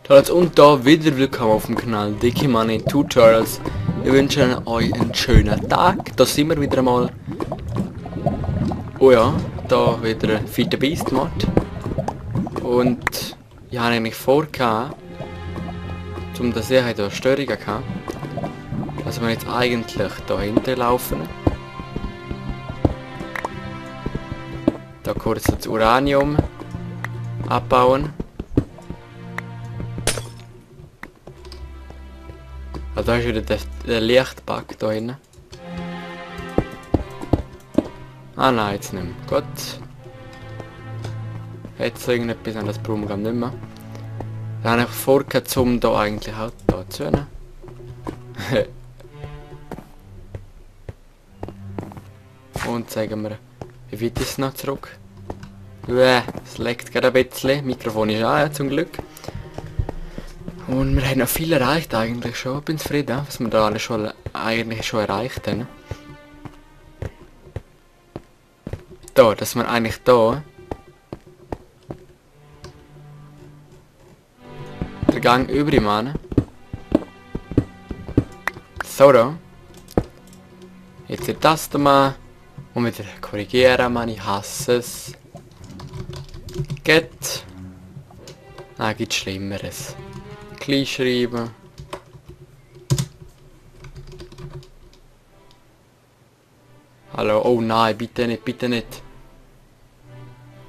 Hallo und da wieder willkommen auf dem Kanal Dicky Money Tutorials. Ich wünsche euch einen schönen Tag. Da sind wir wieder einmal. Oh ja, da wieder Feed the Beast Mod. Und ich habe eigentlich vor, um das ich da Störungen gehabt, dass wir jetzt eigentlich da hinterlaufen. Da kurz das Uranium abbauen. Also da ist wieder der Lichtbug da hinten. Ah nein, jetzt nicht mehr. Gut. Jetzt irgendetwas an das brauchen wir nicht mehr. Da habe ich vorgehabt, um da eigentlich auch da zu nehmen. Und sagen wir, wie weit ist es noch zurück? Es leckt gerade ein bisschen. Mikrofon ist an, ja, zum Glück. Und wir haben noch viel erreicht eigentlich schon. Ich bin zufrieden, was wir da alles schon eigentlich schon erreicht haben. Da, dass wir eigentlich da den Gang über machen. So da. Jetzt die Taste mal und wieder korrigieren, man, ich hasse es. Geht. Nein, gibt Schlimmeres. Klein schreiben. Hallo, oh nein, bitte nicht, bitte nicht.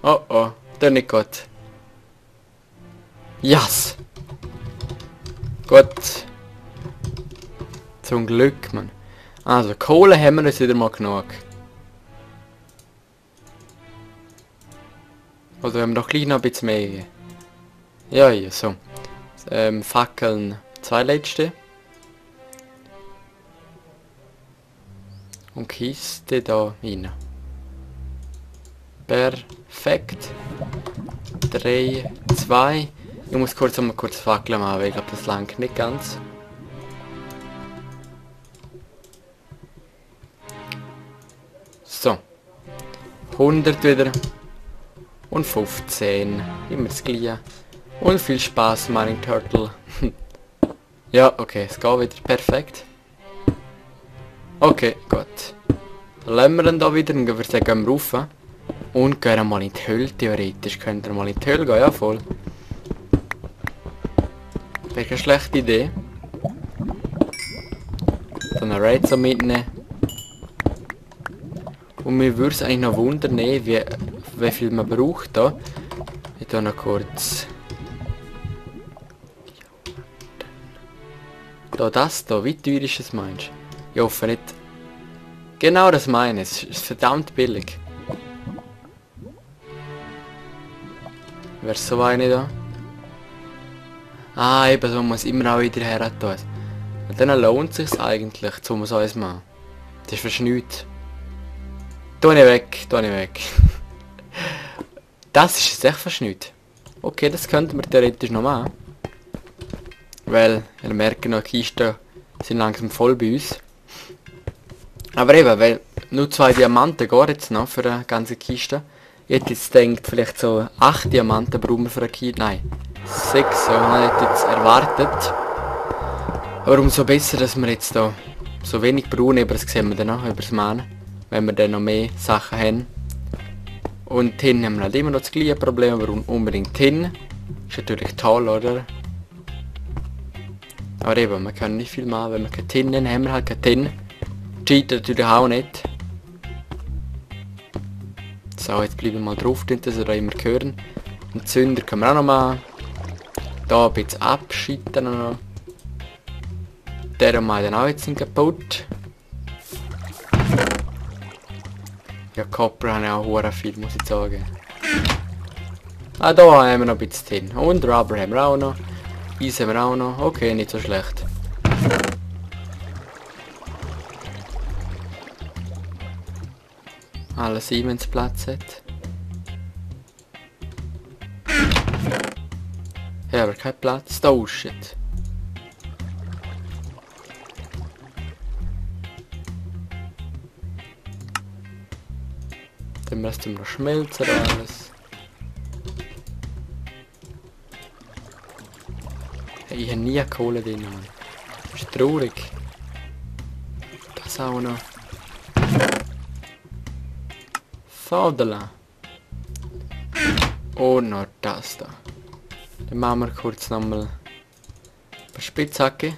Oh oh, der nicht gut. Yes! Gut. Zum Glück, man. Also, Kohle haben wir jetzt wieder mal genug. Oder haben wir doch gleich noch ein bisschen mehr. Ja, ja, so. Fackeln 2 letzte. Und Kiste da rein. Perfekt. 3, 2. Ich muss kurz Fackeln machen, weil ich glaube das langt nicht ganz. So. 100 wieder. Und 15. Immer das Gleiche. Und viel Spaß, Mining Turtle. Ja, okay, es geht wieder perfekt. Okay, gut. Dann lassen wir ihn da wieder und gehen wir rauf. Und gehen mal in die Höhle, theoretisch. Könnt ihr mal in die Höhle gehen, ja voll. Wäre keine schlechte Idee. Dann ein Raid so mitnehmen. Und mir würde es eigentlich noch wundern, wie viel man braucht da. Ich tue noch kurz... Da, wie teuer ist es, meinst du? Ich hoffe nicht. Genau das meine ich, es ist verdammt billig. Wäre so eine da? Ah, eben, so muss immer auch wieder her tun. Und dann lohnt es sich eigentlich, um so eins machen. Das ist verschnüht. Tu nicht weg. Das ist jetzt echt verschnüht. Okay, das könnten wir theoretisch noch machen. Weil, wir merken noch, die Kisten sind langsam voll bei uns. Aber eben, weil nur 2 Diamanten gehen jetzt noch für eine ganze Kiste. Ich hätte jetzt gedacht, vielleicht so 8 Diamanten brauchen wir für eine Kiste. Nein, 6, so habe ich jetzt erwartet. Aber umso besser, dass wir jetzt da so wenig brauchen, aber das sehen wir dann noch, über das Mahnen. Wenn wir dann noch mehr Sachen haben. Und Tin haben wir halt immer noch das gleiche Problem, aber unbedingt Tin. Ist natürlich toll, oder? Aber eben, wir können nicht viel machen, wenn wir keine Tin haben, haben wir halt keine Tin. Cheat natürlich auch nicht. So, jetzt bleiben wir mal drauf, dass wir da immer hören. Und Zünder können wir auch noch machen. Da ein bisschen abschütten noch. Der mal dann auch jetzt kaputt. Ja, Copper habe ich auch hure viel, muss ich sagen. Ah, da haben wir noch ein bisschen Tin. Und Rubber haben wir auch noch. Eis haben wir auch noch. Okay, nicht so schlecht. Alles Siemens Platz hat. Ja, aber kein Platz. Da shit. Dann müssen wir noch schmelzen oder alles. Hey, ich habe nie Kohle drin, Mann. Das ist traurig. Das auch noch. Fadela. Und noch das da. Dann machen wir kurz nochmal ein paar Spitzhacke.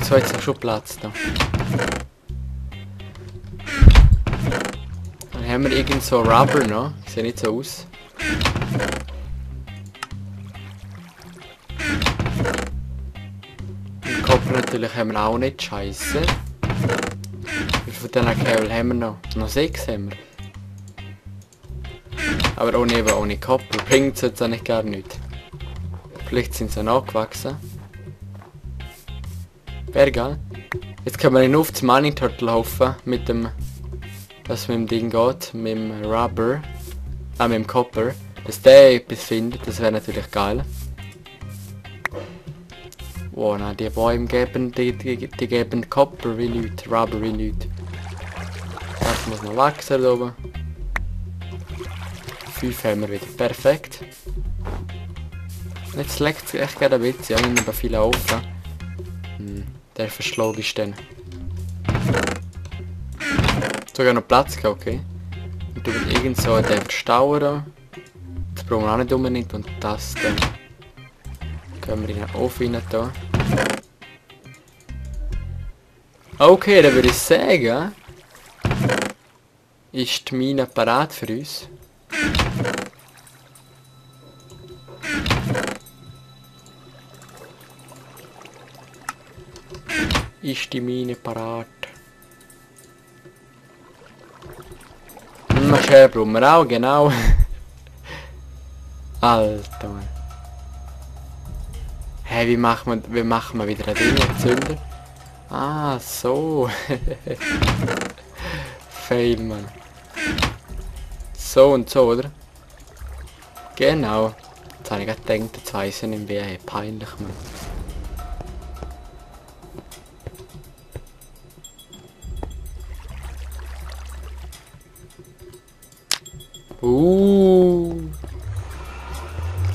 So, jetzt schon Platz da. Dann haben wir irgend so Rubber noch. Sieht nicht so aus. Und Kopf natürlich haben wir auch nicht. Scheiße. Wie viel von diesen Kabel haben wir noch? Noch 6 haben wir. Aber ohne Koppel bringt es jetzt eigentlich gar nicht. Vielleicht sind sie nachgewachsen. Wäre geil. Jetzt können wir nur auf das Mining Turtle hoffen, mit dem, was mit dem Ding geht, mit dem Rubber, mit dem Copper, dass der etwas findet, das wäre natürlich geil. Wow, nein, die Bäume geben, die geben Copper wie nichts, Rubber wie nichts. Das muss noch wachsen da oben. 5 haben wir wieder, perfekt. Jetzt leckt es echt gerade ein bisschen, ich habe aber viele offen. Der verschlug ist dann. Sogar noch Platz gehabt, okay. Und du bist irgend so den Verstauer da. Das brauchen wir auch nicht unbedingt. Und das dann. Können wir in den Ofen rein da. Okay, dann würde ich sagen, ist die Mine parat für uns. Ist die Mine parat? Schere brauchen wir auch, genau. Alter Mann. Hey, wie machen wir wieder ein Ding Zünder? Ah, so. Fail, Mann. So und so, oder? Genau. Jetzt habe ich gerade gedacht, jetzt weiss ich nicht mehr. Hey, peinlich, Mann.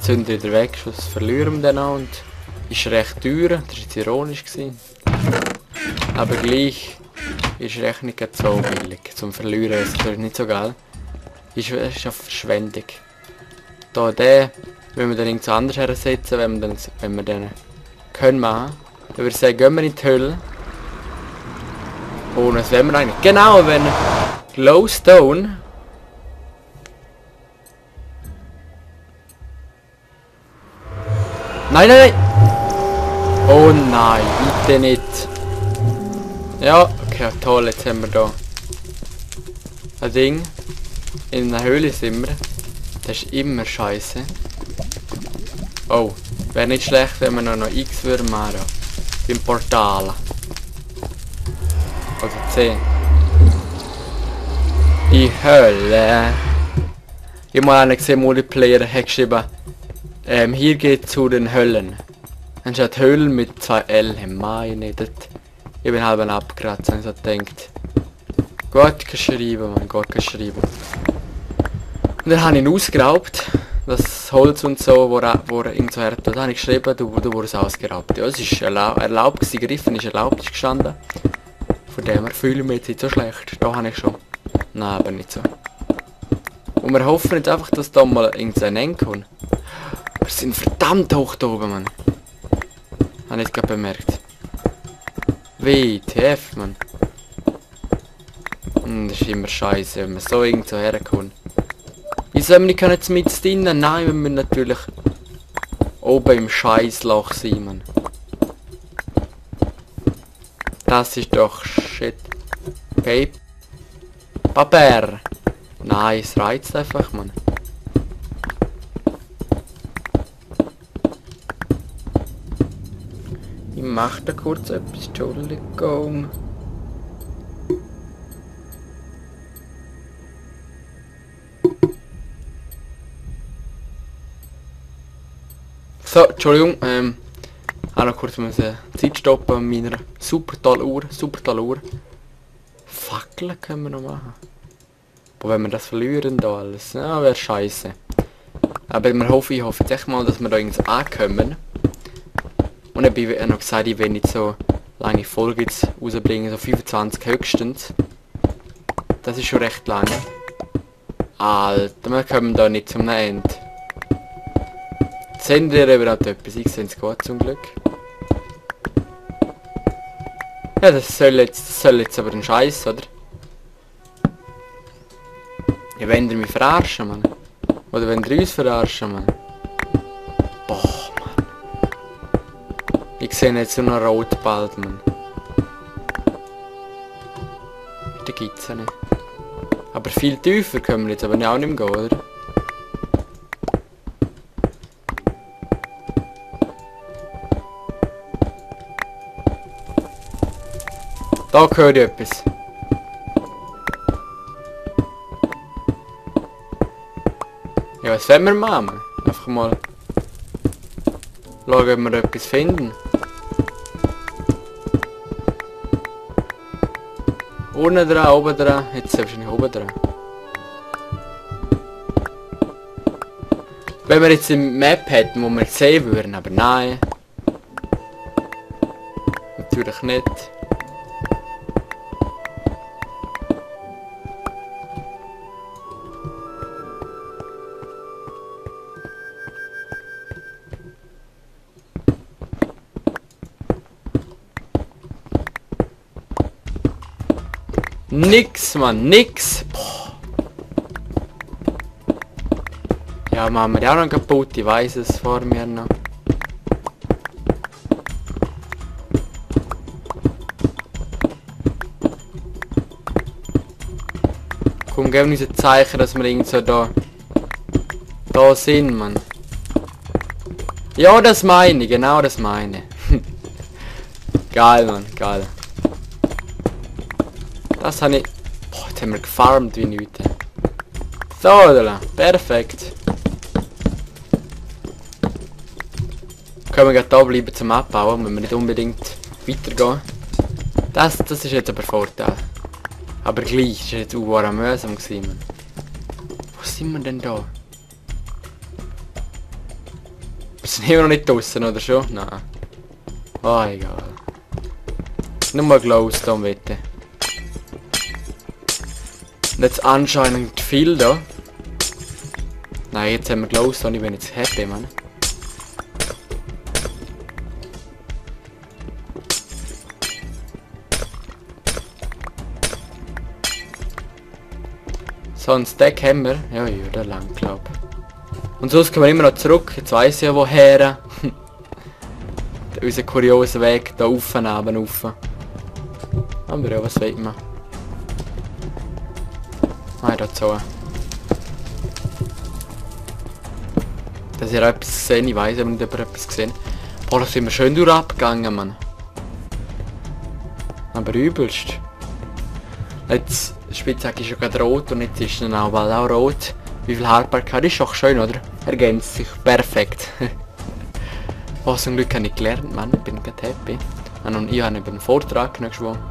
Zünder wieder weg, was verlieren wir dann auch und ist recht teuer, das war jetzt ironisch gewesen. Aber gleich ist recht nicht so billig zum Verlieren, das ist nicht so geil. Ist eine Verschwendung. Da den, wenn wir dann irgendwas anderes hersetzen, wenn wir den können machen, dann würde ich sagen, gehen wir in die Hölle. Und was wollen wir eigentlich? Genau, wenn Glowstone. Nein, nein, nein! Oh nein, bitte nicht! Ja, okay, toll, jetzt haben wir da ein Ding. In einer Höhle sind wir. Das ist immer scheiße. Oh, wäre nicht schlecht, wenn wir noch X würden machen. Beim Portal. Also 10. Die Hölle. Ich habe mal einen gesehen, Multiplayer hat geschrieben. Hier geht zu den Höllen. Anstatt Höhlen mit 2 L. Meine, das. Ich bin halb abgekratzt, und so denkt. Gut geschrieben, man, gut geschrieben. Und dann habe ich ihn ausgeraubt. Das Holz und so, wo er irgend so her. Da habe ich geschrieben, du wurdest ausgeraubt. Ja, es ist erlaubt, die Griffen ist erlaubt, ist gestanden. Von dem her fühle ich mich jetzt nicht so schlecht. Da habe ich schon. Nein, aber nicht so. Und wir hoffen jetzt einfach, dass da mal irgendein Ende kommt. Wir sind verdammt hoch da oben, Mann. Habe ich gerade bemerkt. WTF, Mann. Das ist immer scheiße, wenn man so irgendwo herkommt. Wieso haben wir nicht jetzt mit drinnen? Nein, wir müssen natürlich oben im Scheißloch sein, Mann. Das ist doch shit. Paper. Nein, es reizt einfach, Mann. Ich mach da kurz etwas, Entschuldigung. So, Entschuldigung, auch noch kurz müssen Zeit stoppen an meiner super tolle Uhr, Fackeln können wir noch machen. Aber wenn wir das verlieren da alles, ja, wäre scheiße. Aber ich hoffe jetzt echt mal, dass wir da irgendwas ankommen. Und ich habe noch gesagt, ich will nicht so lange Folgen jetzt rausbringen, so 25 höchstens. Das ist schon recht lange. Alter, wir kommen da nicht zum Ende. Seht ihr überhaupt etwas? Ich sehe es gut zum Glück. Ja, das soll jetzt aber ein Scheiß, oder? Ja, wenn ihr mich verarschen, Mann. Oder wenn ihr uns verarschen, Mann. Boah, Mann. Ich sehe jetzt nur noch rot bald, Mann. Da gibt's ja nicht. Aber viel tiefer können wir jetzt aber auch nicht mehr gehen, oder? Da höre ich etwas. Ja, was wollen wir machen? Einfach mal schauen, ob wir etwas finden. Unten dran, oben dran. Jetzt wahrscheinlich oben dran. Wenn wir jetzt eine Map hätten, wo wir sehen würden, aber nein. Natürlich nicht. Nix, Mann, nix. Boah. Ja, machen wir ja auch noch kaputt, ich weiss es vor mir noch. Komm, gib uns ein Zeichen, dass wir irgend so da sind, Mann. Ja, das meine ich, genau das meine ich. Geil, Mann, geil. Das habe ich... Boah, jetzt haben wir gefarmt wie nichts. So, oder? Perfekt. Können wir gerade da bleiben zum Abbauen, wenn wir nicht unbedingt weitergehen. Das ist jetzt aber Vorteil. Aber gleich, das war jetzt auch mühsam gewesen, Mann. Wo sind wir denn da? Wir sind immer noch nicht draussen, oder schon? Nein. Oh, egal. Nur mal Glowstone, bitte. Und jetzt anscheinend viel da. Nein, jetzt haben wir Glowstone, ich bin jetzt happy, Mann. So, ein Stack haben wir. Ja, ja, der lang, glaub. Und sonst kommen wir immer noch zurück. Jetzt weiss ich ja woher. Unser kurioser Weg da rauf, neben rauf. Aber ja, was will man? Ah, da so. Dass ihr etwas gesehen, ich weiss aber nicht, ob ihr etwas gesehen. Boah, da sind wir schön durch abgegangen, Mann. Aber übelst. Jetzt, Spitzhacke ist ja gerade rot und jetzt ist dann auch bald auch rot. Wie viel Haltbarkeit ist auch schön, oder? Ergänzt sich perfekt. Oh, zum Glück habe ich gelernt, Mann. Ich bin gerade happy. Und ich habe eben einen Vortrag noch geschwommen.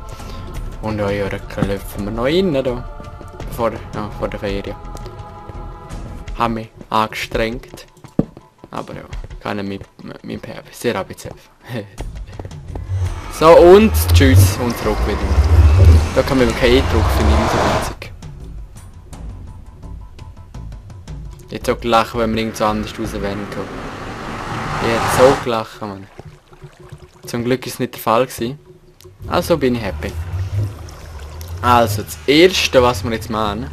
Und ja, laufen wir noch rein, da. Vor der Ferien. Habe mich angestrengt. Aber ja, kann ich mit sehr abgezogen. So, und tschüss und zurück wieder. Da kann man keinen E-Druck, finde ich nicht so witzig. Jetzt auch gelacht, wenn wir irgendwo anders rauswählen können. Ich hätte so gelacht, Mann. Zum Glück ist es nicht der Fall gewesen. Also bin ich happy. Also, das erste, was wir jetzt machen,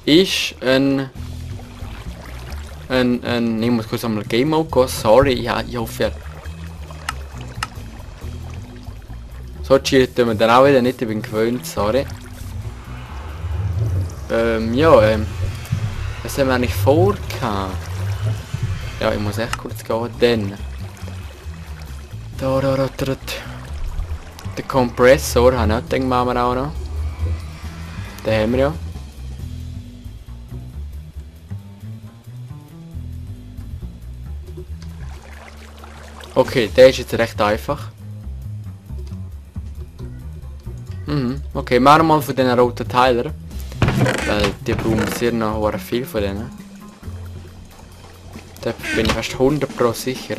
ist ich muss kurz einmal Game Mode gehen, sorry, ja, ich hoffe, so cheaten wir dann auch wieder nicht, ich bin gewöhnt, sorry. Ja, was haben wir eigentlich vor gehabt? Ja, ich muss echt kurz gehen, dann. Der Kompressor, habe ich nicht gedacht, machen wir auch noch. Den haben wir ja. Okay, der ist jetzt recht einfach. Okay, machen wir mal von diesen roten Teilen. Weil die brauchen sehr noch viel von denen. Da bin ich fast 100% sicher.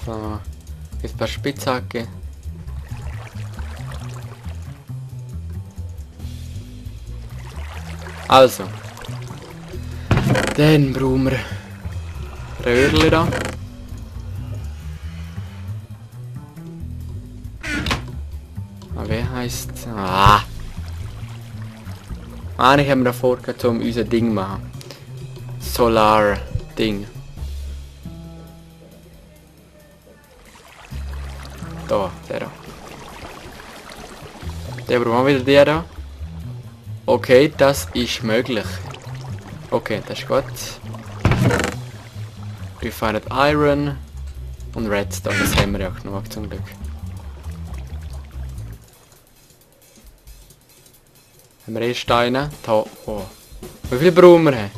So, jetzt ein paar Spitzhacke. Also. Dann brauchen wir Röhrchen da. Wie heisst... Eigentlich haben wir davor gehabt, um unser Ding zu machen. Solar Ding. Da, der da. Der brauchen wir wieder der da. Okay, das ist möglich. Okay, das ist gut. Refined Iron und Redstone, das haben wir ja genug zum Glück. Haben wir eh Steine? Da. Oh. Wie viel brauchen wir?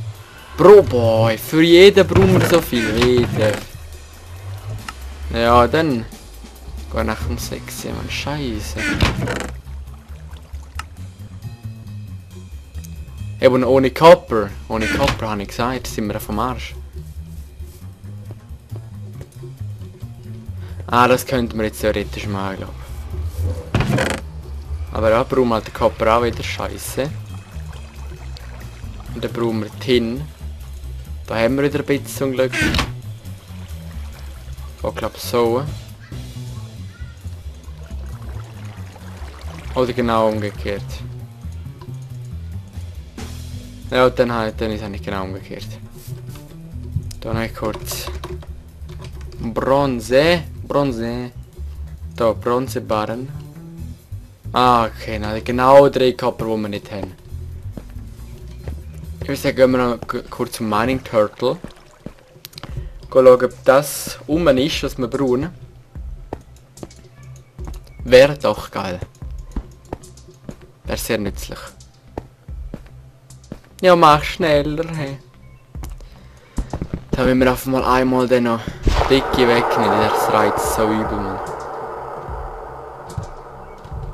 Pro Boy, für jeden brauchen wir so viel. Ja, dann. Geh nach dem 6, man. Scheiße. Eben ohne Copper. Ohne Copper habe ich gesagt, sind wir vom Arsch. Das könnten wir jetzt theoretisch machen, glaube ich. Aber ja, brauchen wir halt den Copper auch wieder, scheiße. Und dann brauchen wir Tin. Da haben wir wieder ein bisschen zum Glück. Ich glaube so. Oder genau umgekehrt. Ja, dann ist es eigentlich genau umgekehrt. Dann habe ich kurz Bronze. Da, Bronzebarren. Okay, na, genau 3 Copper, die wir nicht haben. Ich würde sagen, gehen wir noch kurz zum Mining Turtle. Schauen, ob das ist, was wir brauchen. Wäre doch geil. Wäre sehr nützlich. Ja, mach schneller, hey. Da müssen wir einfach mal einmal den noch dicke wegnehmen, das reizt so übel, man.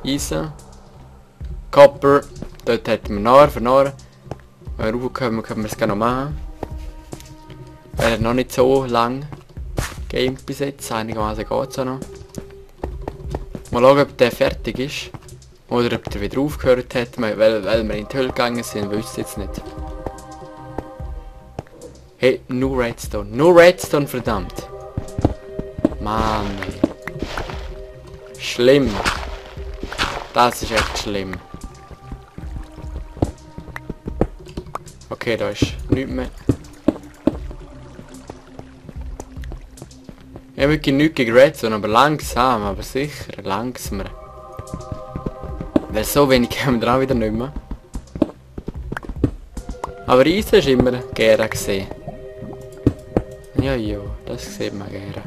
Eisen. Copper. Dort hätten wir nachher. Wenn wir raufkommen, können wir es gerne noch machen. Wäre noch nicht so lang. Game bis jetzt, einigermaßen geht es auch noch. Mal schauen, ob der fertig ist. Oder ob der wieder aufgehört hat, weil wir in die Hölle gegangen sind, wüsste jetzt nicht. Hey, nur Redstone. Nur Redstone, verdammt. Mann. Schlimm. Das ist echt schlimm. Okay, da ist nichts mehr. Ich habe wirklich nichts gegen Redstone, aber langsam, aber sicher, langsamer. Weil so wenig haben wir auch wieder nicht mehr. Aber Eisen ist immer gerne gesehen. Ja, das sieht man gerne.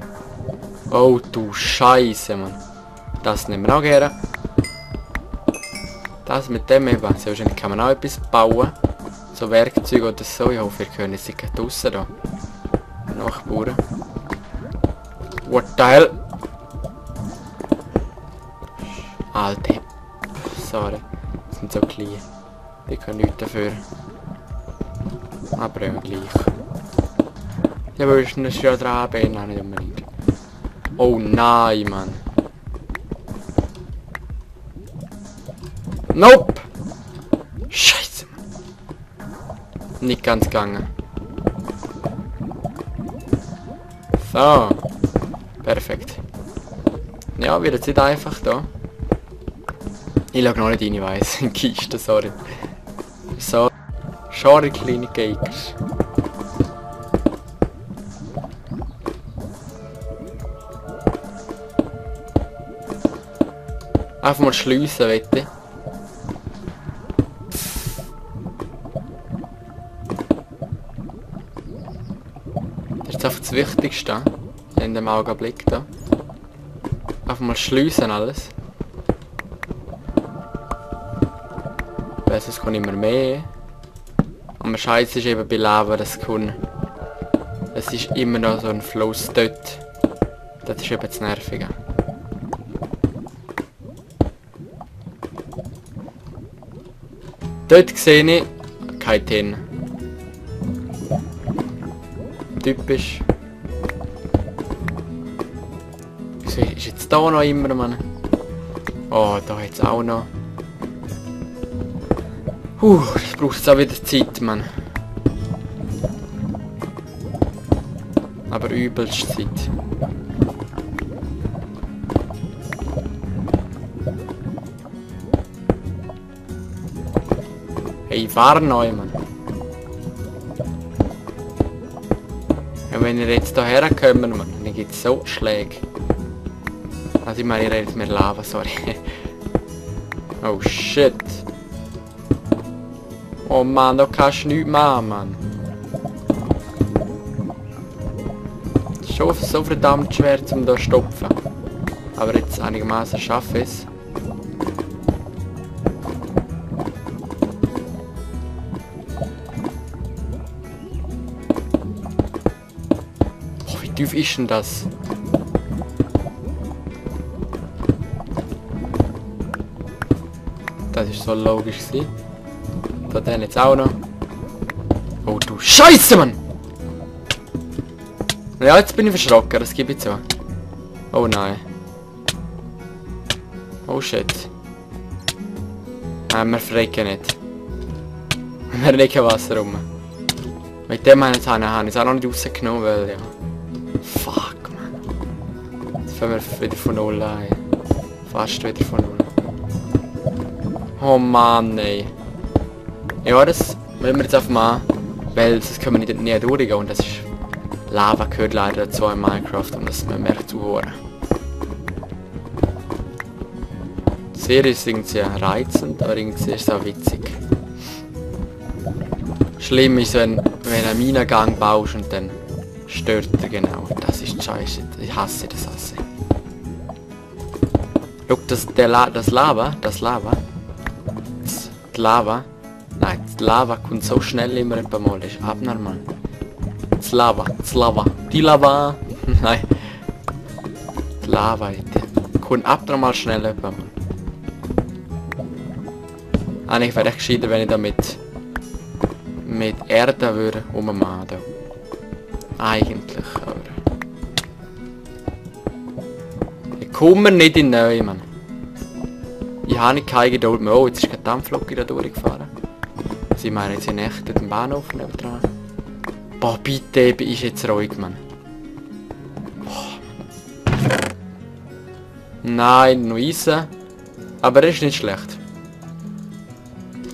Oh du Scheiße, Mann. Das nehmen wir auch gerne. Das mit dem eben. Sehr wahrscheinlich kann man auch etwas bauen. So Werkzeuge oder so. Ich hoffe, ihr könnt es nicht draussen da. Nachbauen. What the hell? Alter. Sorry. Die sind so klein. Die können nichts dafür. Aber ja, gleich. Ja, aber ist nicht schon dran, nein, nicht unbedingt. Oh nein, Mann. Nope! Scheiße, Mann. Nicht ganz gegangen. So. Perfekt. Ja, wird jetzt nicht einfach da. Ich schaue noch nicht rein, ich weiss. In die Kiste, sorry. So. Schade, kleine Geigers. Einfach mal schliessen, wette. Das ist einfach das Wichtigste in dem Augenblick da. Einfach mal schliessen alles. Weil sonst kommt immer mehr. Aber Scheiße ist eben bei Lava, das kann. Es ist immer noch so ein Fluss dort. Das ist eben das Nervige. Dort sehe ich kein Tin. Typisch. Wieso ist jetzt da noch immer, Mann? Oh, da jetzt auch noch. Das braucht jetzt auch wieder Zeit, Mann. Aber übelst Zeit. Hey, fahr neu, Mann. Ja, wenn ihr jetzt hierher kommt, Mann, dann gibt es so Schläge. Also ich meine, ihr redet mir Lava, sorry. Oh shit. Oh Mann, da kannst du nichts machen, Mann. Schon so verdammt schwer zum da stopfen. Aber jetzt einigermaßen schaffe ich es. Oh, wie tief ist denn das? Das ist so logisch gewesen. Da den jetzt auch noch. Oh du Scheiße, Mann! Ja, jetzt bin ich verschrocken, das gebe ich zu. Oh nein. Oh shit. Nein, wir frecken nicht. Wir legen Wasser rum. Mit dem habe ich es auch noch nicht rausgenommen, weil ja. Fuck, man. Jetzt fangen wir wieder von null an. Fast wieder von null. Oh Mann, ey. Ja, das müssen wir jetzt einfach mal, weil das können wir nicht näher durchgehen und das ist... Lava gehört leider dazu in Minecraft und das müssen wir echt zuhören. Die Serie ist irgendwie reizend, aber irgendwie ist es auch witzig. Schlimm ist, wenn du einen Minengang baust und dann stört er genau. Das ist scheiße. Ich hasse das. Schau, das Lava. Nein, das Lava kommt so schnell immer ein paar Mal. Das ist abnormal. Das Lava. Die Lava. Nein. Die Lava, die kommt abnormal schnell ein paar Mal. Eigentlich wäre es gescheiter, wenn ich damit mit Erde würde ummachen. Eigentlich, aber... Ich komme nicht in die Nähe, Mann. Ich habe nicht keine Geduld mehr. Oh, jetzt ist keine Dampflok da durchgefahren. Sie meinen jetzt in echt den Bahnhof nebendran. Boah, bitte, ist jetzt ruhig, Mann. Boah. Nein, noch Eisen. Aber er ist nicht schlecht.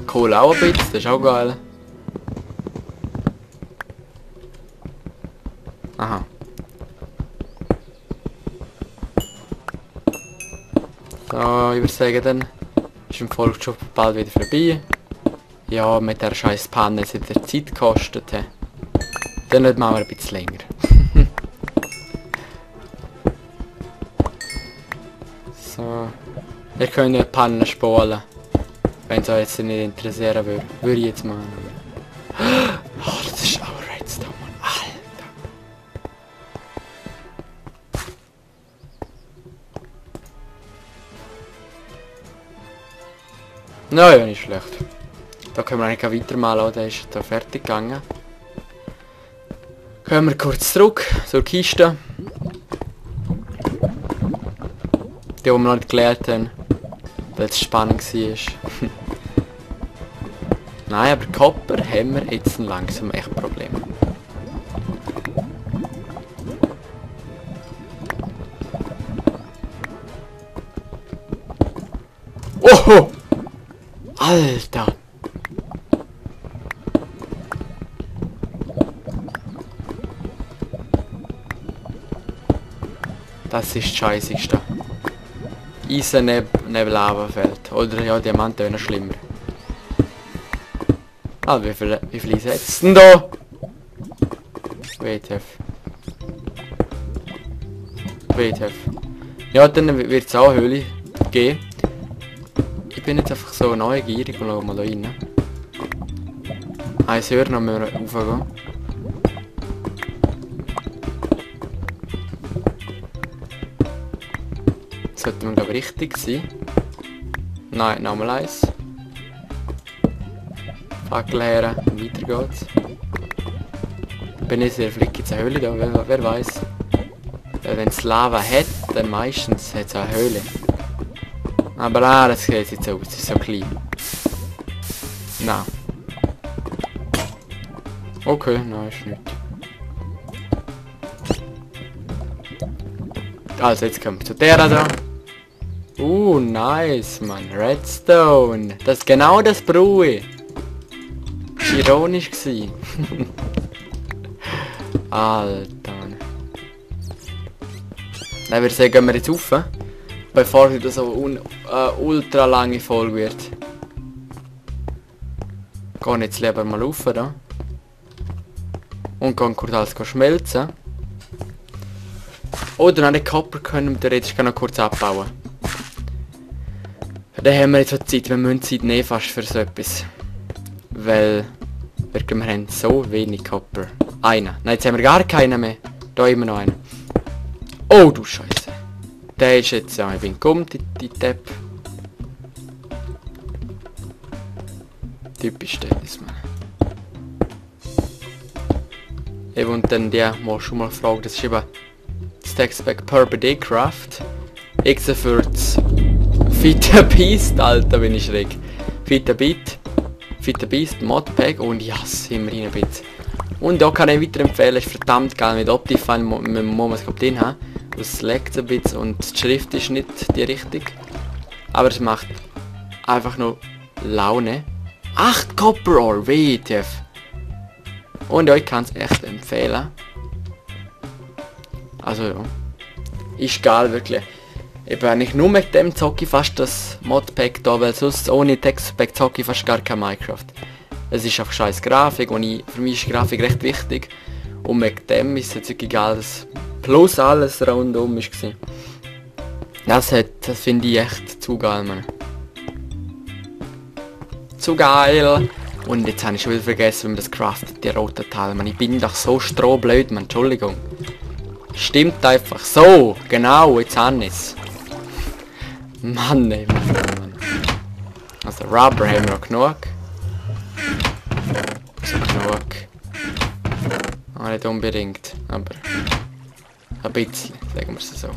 Kohle auch ein bisschen, das ist auch geil. Aha. So, ich würde sagen, dann ist im Volk schon bald wieder vorbei. Ja, mit der scheiß Panne jetzt der Zeit gekostet. Dann nicht mal ein bisschen länger. So. Ihr könnt ja Pannen spulen. Wenn es euch jetzt nicht interessieren würde. Würde ich jetzt machen. Oh, das ist auch Redstone, Mann. Alter. Naja, nicht schlecht. Da können wir eigentlich weitermalen, der ist da fertig gegangen. Kommen wir kurz zurück zur Kiste. Die wir noch nicht gelernt haben, weil es spannend war. Nein, aber Copper haben wir jetzt langsam echt Probleme. Oho! Alter! Das ist das Scheissigste. Eisen neben Lavafeld. Oder ja, Diamanten wäre noch schlimmer. Ah, wie viel ist jetzt denn da? WTF. Ja, dann wird es auch Höhle geben. Ich bin jetzt einfach so neugierig und schau mal da rein. Eins höher noch müssen wir raufgehen. Sollte man glaube richtig sein. Nein, nochmal eins. Fackel her, weiter geht's. Bin ich sehr flick jetzt eine Höhle da, wer weiß. Wenn es Lava hat, dann meistens hat es eine Höhle. Aber das sieht jetzt aus, das ist so klein. Nein. Okay, nein, ist nicht. Also jetzt kommen wir zu der da. Nice, Mann. Redstone. Das ist genau das brauche ich. Das war ironisch gewesen. Alter, Mann. Dann würde ich sagen, gehen wir jetzt rauf, bevor das so ultra lange Folge wird. Gehen jetzt lieber mal rauf da. Und gehen kurz alles schmelzen. Oder noch den Copper können wir jetzt noch kurz abbauen. Dann haben wir jetzt so Zeit, wir müssen Zeit nehmen fast für so etwas. Weil wir haben so wenig Copper. Einer. Nein, jetzt haben wir gar keinen mehr. Da immer noch einen. Oh du Scheiße. Der ist jetzt, ja, ich bin gekommen, die Tab. Typisch das, Mann. Eben und dann der, mal schon mal fragen, das ist eben das Textpack per Craft. Ich für das Fitter Beast, Alter, bin ich schräg. Fitter Beast, Modpack und ja, immerhin ein bisschen. Und da kann ich weiterempfehlen, ist verdammt geil mit Optifine, muss man es drin haben. Das leckt ein bisschen und die Schrift ist nicht die richtig. Aber es macht einfach nur Laune. 8 Copper Ore, WTF. Und ja, ich kann es echt empfehlen. Also ja. Ist geil, wirklich. Eben eigentlich nur mit dem zocke ich fast das Modpack da, weil sonst ohne Textpack zocke ich fast gar kein Minecraft. Es ist einfach scheiß Grafik und für mich ist Grafik recht wichtig. Und mit dem ist es jetzt wirklich geil, dass plus alles rundum ist gewesen. Das finde ich echt zu geil, Mann. Zu geil! Und jetzt habe ich schon wieder vergessen, wie man das craftet, die roten Teile, Mann. Ich bin doch so strohblöd, Mann. Entschuldigung. Stimmt einfach so. Genau, jetzt habe ich es. Mann, ey, Mann. Also Rubber haben wir noch genug. Also genug. Ah, nicht unbedingt, aber ein bisschen, sagen wir es so.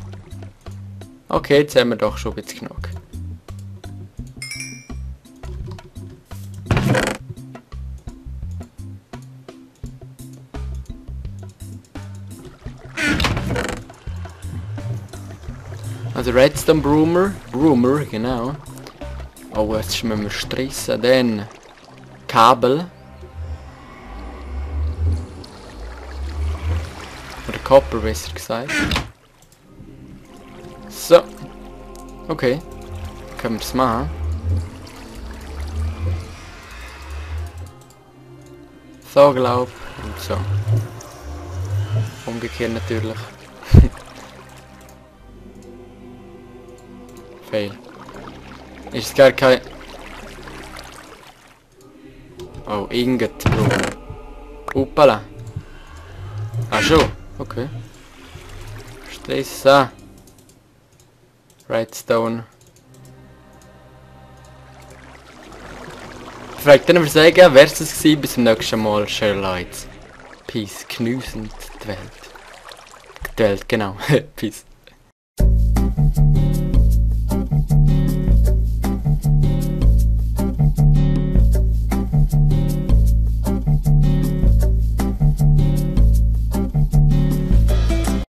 Okay, jetzt haben wir doch schon ein bisschen genug. Also Redstone Broomer, genau. Oh, jetzt müssen wir stressen. Dann Kabel. Oder Copper, besser gesagt. So. Okay. Können wir es machen. So, glaub. Und so. Umgekehrt natürlich. Fail. Ist es gar kein... Oh, Ingot, Bro. Uppala. Ah, schon. Okay. Stressen. Redstone. Fragt dann sagen, wer es war. Bis zum nächsten Mal. Share Lights. Peace. Geniessen die Welt. Die Welt, genau. Peace.